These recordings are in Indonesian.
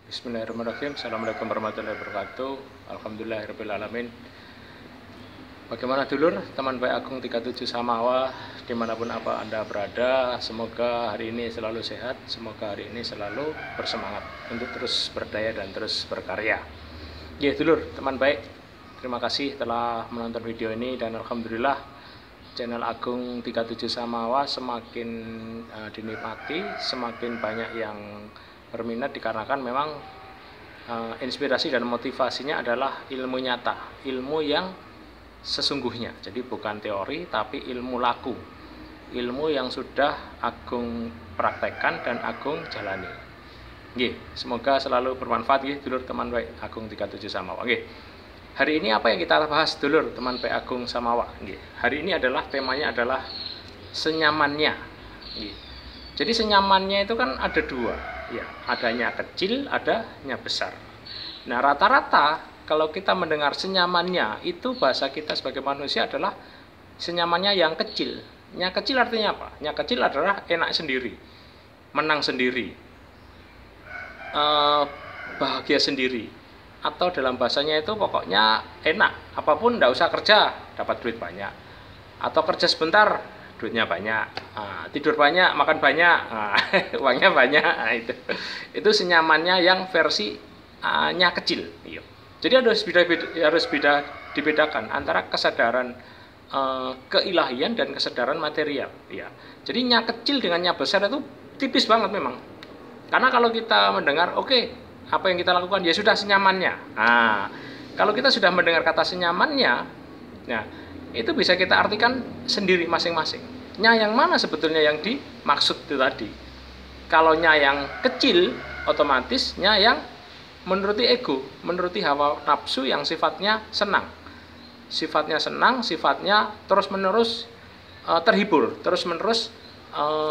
Bismillahirrahmanirrahim. Assalamualaikum warahmatullahi wabarakatuh. Alhamdulillahirrahmanirrahim. Bagaimana dulur, teman baik Agung 37 Samawa, dimanapun apa Anda berada, semoga hari ini selalu sehat, semoga hari ini selalu bersemangat untuk terus berdaya dan terus berkarya. Ya dulur, teman baik, terima kasih telah menonton video ini, dan alhamdulillah channel Agung 37 Samawa semakin dinikmati, semakin banyak yang berminat, dikarenakan memang inspirasi dan motivasinya adalah ilmu nyata, ilmu yang sesungguhnya. Jadi bukan teori, tapi ilmu laku, ilmu yang sudah Agung praktekkan dan Agung jalani. Semoga selalu bermanfaat dulur teman baik Agung 37 Samawa. Hari ini apa yang kita bahas dulur teman baik Agung Samawa? Hari ini adalah temanya adalah senyamannya. Jadi senyamannya itu kan ada dua, ya, adanya kecil, adanya besar. Nah, rata-rata kalau kita mendengar senyamannya, itu bahasa kita sebagai manusia adalah senyamannya yang kecil. Yang kecil artinya apa? Yang kecil adalah enak sendiri, menang sendiri, bahagia sendiri, atau dalam bahasanya itu pokoknya enak, apapun tidak usah kerja dapat duit banyak, atau kerja sebentar duitnya banyak, tidur banyak, makan banyak, uangnya banyak. Itu senyamannya yang versinya kecil. Jadi harus dibedakan antara kesadaran keilahian dan kesadaran material. Jadi nya kecil dengan nya besar itu tipis banget memang. Karena kalau kita mendengar, apa yang kita lakukan ya sudah senyamannya. Kalau kita sudah mendengar kata senyamannya, nah, itu bisa kita artikan sendiri masing-masing. Nya yang mana sebetulnya yang dimaksud itu tadi? Kalau nya yang kecil, otomatis nya yang menuruti ego, menuruti hawa nafsu yang sifatnya senang. Sifatnya senang, sifatnya terus-menerus terhibur, terus-menerus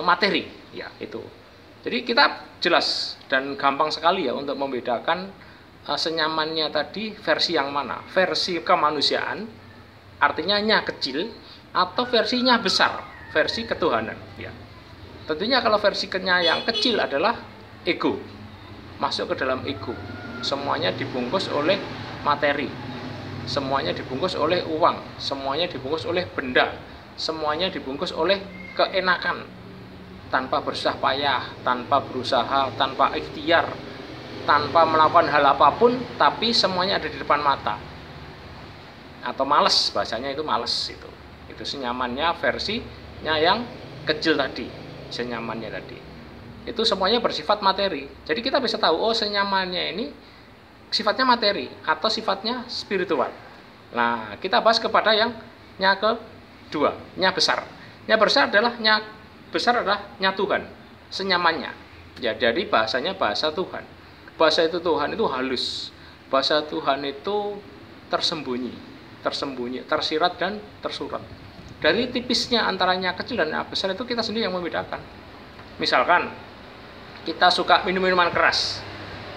materi. Ya, itu. Jadi kita jelas dan gampang sekali ya untuk membedakan senyamannya tadi versi yang mana. Versi kemanusiaan, artinya nya kecil, atau versinya besar, versi ketuhanan. Ya. Tentunya kalau versi nya yang kecil adalah ego, masuk ke dalam ego. Semuanya dibungkus oleh materi, semuanya dibungkus oleh uang, semuanya dibungkus oleh benda, semuanya dibungkus oleh keenakan, tanpa bersusah payah, tanpa berusaha, tanpa ikhtiar, tanpa melakukan hal apapun, tapi semuanya ada di depan mata. Atau males, bahasanya itu males. Itu senyamannya versinya yang kecil tadi, senyamannya tadi. Itu semuanya bersifat materi. Jadi kita bisa tahu, senyamannya ini sifatnya materi atau sifatnya spiritual. Nah, kita bahas kepada yang nya kedua, nya besar. Nya besar adalah nya Tuhan, senyamannya. Ya, jadi bahasanya bahasa Tuhan. Bahasa itu Tuhan itu halus. Bahasa Tuhan itu tersembunyi, tersirat dan tersurat. Dari tipisnya antaranya kecil dan besar itu kita sendiri yang membedakan. Misalkan kita suka minum-minuman keras,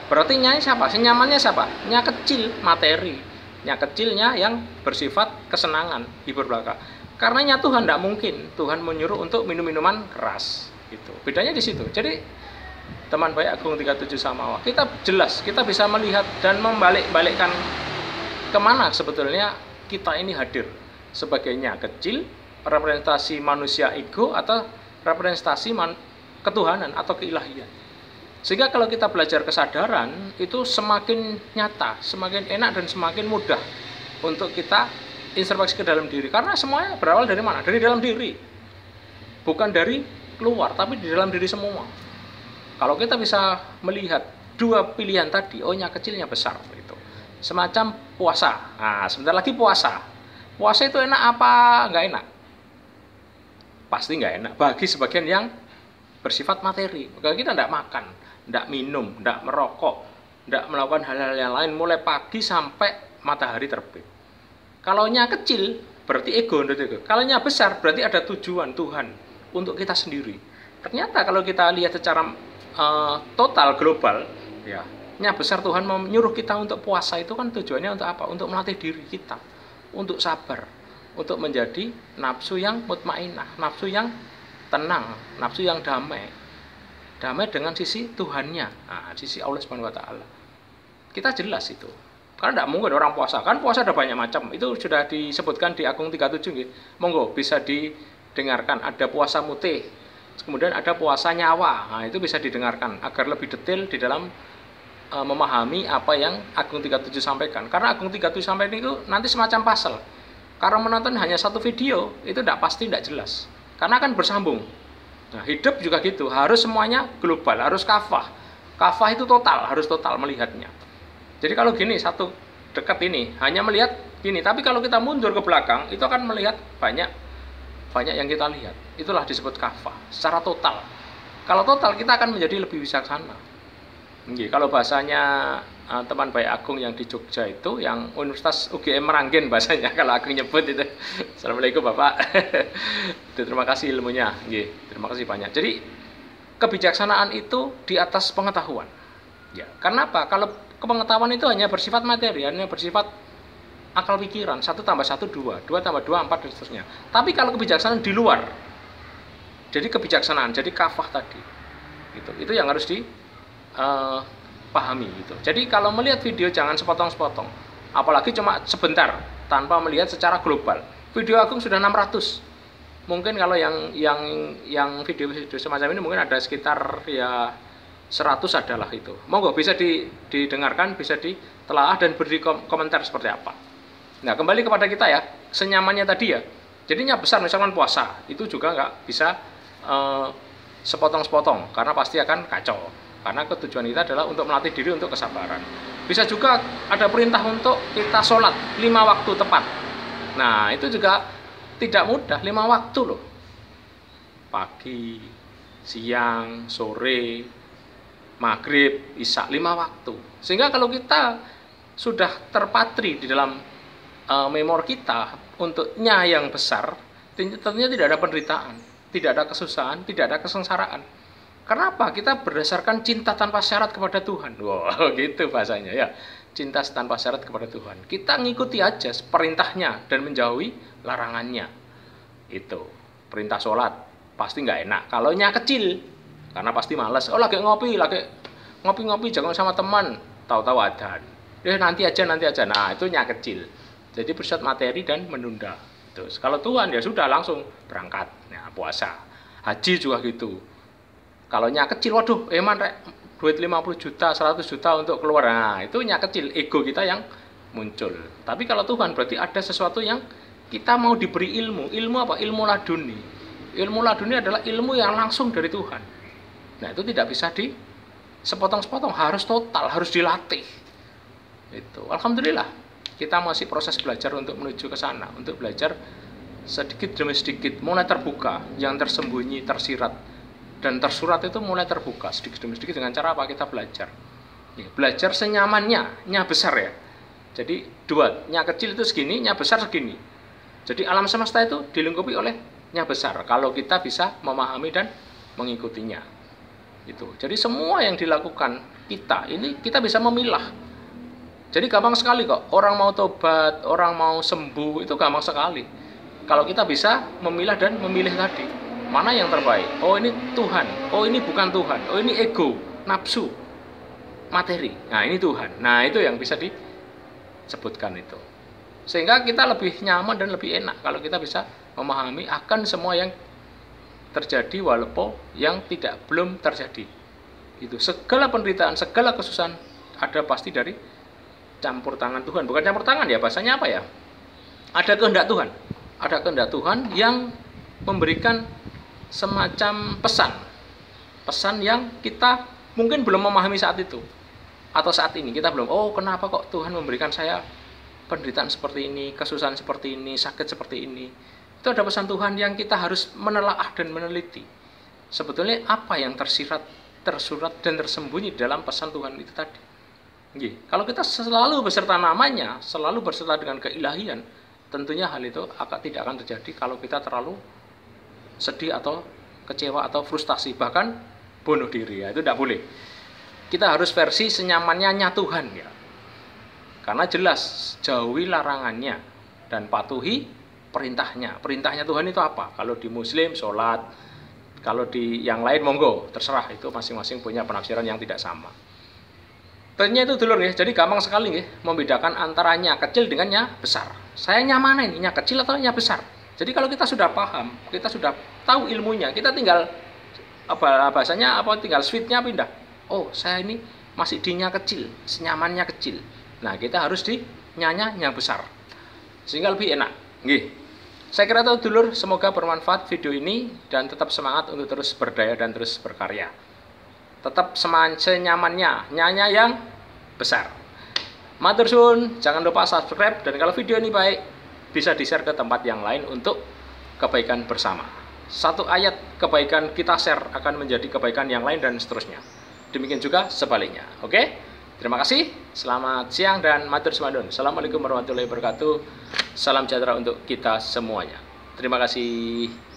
berarti nya siapa? Senyamannya siapa? Nya kecil, materi. Nya kecilnya yang bersifat kesenangan, hibur belaka. Karena nya Tuhan tidak mungkin Tuhan menyuruh untuk minum-minuman keras. Itu bedanya di situ. Jadi teman baik Agung 37 Samawa, kita jelas, kita bisa melihat dan membalik-balikkan kemana sebetulnya kita ini hadir. Sebagai nya kecil, representasi manusia ego, atau representasi ketuhanan atau keilahian. Sehingga kalau kita belajar kesadaran, itu semakin nyata, semakin enak, dan semakin mudah untuk kita introspeksi ke dalam diri. Karena semuanya berawal dari mana? Dari dalam diri. Bukan dari keluar, tapi di dalam diri semua. Kalau kita bisa melihat dua pilihan tadi, nya kecilnya besar, itu semacam puasa. Nah, sebentar lagi puasa. Puasa itu enak apa nggak enak? Pasti nggak enak bagi sebagian yang bersifat materi. Kalau kita tidak makan, tidak minum, tidak merokok, tidak melakukan hal-hal yang lain mulai pagi sampai matahari terbit. Kalau nya kecil berarti ego. Kalau nya besar berarti ada tujuan Tuhan untuk kita sendiri. Ternyata kalau kita lihat secara total global, ya, nya besar Tuhan menyuruh kita untuk puasa itu kan tujuannya untuk apa? Untuk melatih diri kita, untuk sabar, untuk menjadi nafsu yang mutmainah, nafsu yang tenang, nafsu yang damai. damai dengan sisi Tuhannya, sisi Allah Subhanahu wa taala. Kita jelas itu. Karena tidak mungkin orang puasa, kan puasa ada banyak macam. Itu sudah disebutkan di Agung 37 nggih. Monggo bisa didengarkan. Ada puasa mutih, kemudian ada puasa nyawa. Nah, itu bisa didengarkan agar lebih detail di dalam memahami apa yang Agung 37 sampaikan. Karena Agung 37 sampaikan itu nanti semacam puzzle. Karena menonton hanya satu video, itu tidak pasti, tidak jelas. Karena akan bersambung. Nah, hidup juga gitu, harus semuanya global, harus kafah. Kafah itu total, harus total melihatnya. Jadi kalau gini, satu dekat ini, hanya melihat gini. Tapi kalau kita mundur ke belakang, itu akan melihat banyak yang kita lihat. Itulah disebut kafah, secara total. Kalau total, kita akan menjadi lebih bijaksana. Kalau bahasanya teman baik Agung yang di Jogja itu, yang Universitas UGM Meranggen bahasanya, kalau Agung nyebut itu. Assalamualaikum Bapak. Terima kasih ilmunya. Terima kasih banyak. Jadi kebijaksanaan itu di atas pengetahuan. Ya, karena apa? Kalau pengetahuan itu hanya bersifat materi, hanya bersifat akal pikiran, 1 tambah 1 2, 2 tambah 2 4 dan seterusnya. Tapi kalau kebijaksanaan di luar, jadi kebijaksanaan, jadi kafah tadi, itu yang harus pahami gitu. Jadi kalau melihat video jangan sepotong-sepotong, apalagi cuma sebentar tanpa melihat secara global. Video Agung sudah 600. Mungkin kalau yang video semacam ini mungkin ada sekitar ya 100 adalah itu. Monggo bisa didengarkan, bisa ditelaah dan beri komentar seperti apa. Nah, kembali kepada kita ya, senyamannya tadi ya. Jadinya besar misalkan puasa, itu juga nggak bisa sepotong-sepotong karena pasti akan kacau. Karena tujuan kita adalah untuk melatih diri untuk kesabaran. Bisa juga ada perintah untuk kita sholat 5 waktu tepat. Nah, itu juga tidak mudah, 5 waktu loh. Pagi, siang, sore, maghrib, isya, 5 waktu. Sehingga kalau kita sudah terpatri di dalam memori kita untuknya yang besar, tentunya tidak ada penderitaan, tidak ada kesusahan, tidak ada kesengsaraan. Kenapa? Kita berdasarkan cinta tanpa syarat kepada Tuhan. Wow, gitu bahasanya ya. Cinta tanpa syarat kepada Tuhan. Kita ngikuti aja perintahnya dan menjauhi larangannya. Itu. Perintah sholat pasti nggak enak. Kalau nya kecil, karena pasti males. Oh, lagi ngopi jangan sama teman. Tahu-tahu adzan. Nanti aja. Nah, itu nya kecil. Jadi bersifat materi dan menunda. Terus kalau Tuhan ya sudah langsung berangkat. Nah, puasa. Haji juga gitu. Kalau nya kecil, waduh, duit 50 juta, 100 juta untuk keluar. Nah, itu nya kecil, ego kita yang muncul. Tapi kalau Tuhan berarti ada sesuatu yang kita mau diberi ilmu. Ilmu apa? Ilmu laduni. Ilmu laduni adalah ilmu yang langsung dari Tuhan. Nah, itu tidak bisa sepotong-sepotong, harus total, harus dilatih. Itu. Alhamdulillah, kita masih proses belajar untuk menuju ke sana, untuk belajar sedikit demi sedikit, mulai terbuka, yang tersembunyi, tersirat. Dan tersurat itu mulai terbuka sedikit demi sedikit dengan cara apa? Kita belajar. Belajar senyamannya, nya besar ya. Jadi dua, nya kecil itu segini, nya besar segini. Jadi alam semesta itu dilingkupi oleh nya besar. Kalau kita bisa memahami dan mengikutinya. Itu. Jadi semua yang dilakukan kita bisa memilah. Jadi gampang sekali kok. Orang mau tobat, orang mau sembuh itu gampang sekali. Kalau kita bisa memilah dan memilih tadi. Mana yang terbaik? Oh, ini Tuhan. Oh, ini bukan Tuhan. Oh, ini ego, nafsu, materi. Nah, ini Tuhan. Nah, itu yang bisa disebutkan itu. Sehingga kita lebih nyaman dan lebih enak kalau kita bisa memahami akan semua yang terjadi walaupun yang belum terjadi. Itu segala penderitaan, segala kesusahan ada pasti dari campur tangan Tuhan. Bukan campur tangan ya, bahasanya apa ya? Ada kehendak Tuhan. Ada kehendak Tuhan yang memberikan semacam pesan yang kita mungkin belum memahami saat itu atau saat ini kita belum, oh kenapa kok Tuhan memberikan saya penderitaan seperti ini, kesusahan seperti ini, sakit seperti ini. Itu ada pesan Tuhan yang kita harus menelaah dan meneliti sebetulnya apa yang tersurat dan tersembunyi dalam pesan Tuhan itu tadi. Kalau kita selalu beserta namanya, selalu beserta dengan keilahian, tentunya hal itu tidak akan terjadi kalau kita terlalu sedih atau kecewa atau frustasi, bahkan bunuh diri ya, itu tidak boleh. Kita harus versi senyamannya Tuhan ya. Karena jelas jauhi larangannya dan patuhi perintahnya. Perintahnya Tuhan itu apa? Kalau di Muslim sholat, Kalau di yang lain monggo, terserah, itu masing-masing punya penafsiran yang tidak sama. Tentunya itu dulur ya, jadi gampang sekali ya membedakan antara nya kecil dengan nya besar. Saya nya mana ini, nya kecil atau nya besar? Jadi kalau kita sudah paham, kita sudah tahu ilmunya, kita tinggal bahasanya tinggal switch-nya pindah. Oh, saya ini masih di nya kecil, senyamannya kecil. Nah, kita harus di nya besar. Sehingga lebih enak. Nggih. Saya kira itu dulur, semoga bermanfaat video ini dan tetap semangat untuk terus berdaya dan terus berkarya. Tetap senyamannya, nyanya yang besar. Matur suwun, jangan lupa subscribe, dan kalau video ini baik, bisa di-share ke tempat yang lain untuk kebaikan bersama. Satu ayat kebaikan kita share akan menjadi kebaikan yang lain dan seterusnya. Demikian juga sebaliknya. Oke? Terima kasih, selamat siang dan matur suwun. Assalamualaikum warahmatullahi wabarakatuh. Salam sejahtera untuk kita semuanya. Terima kasih.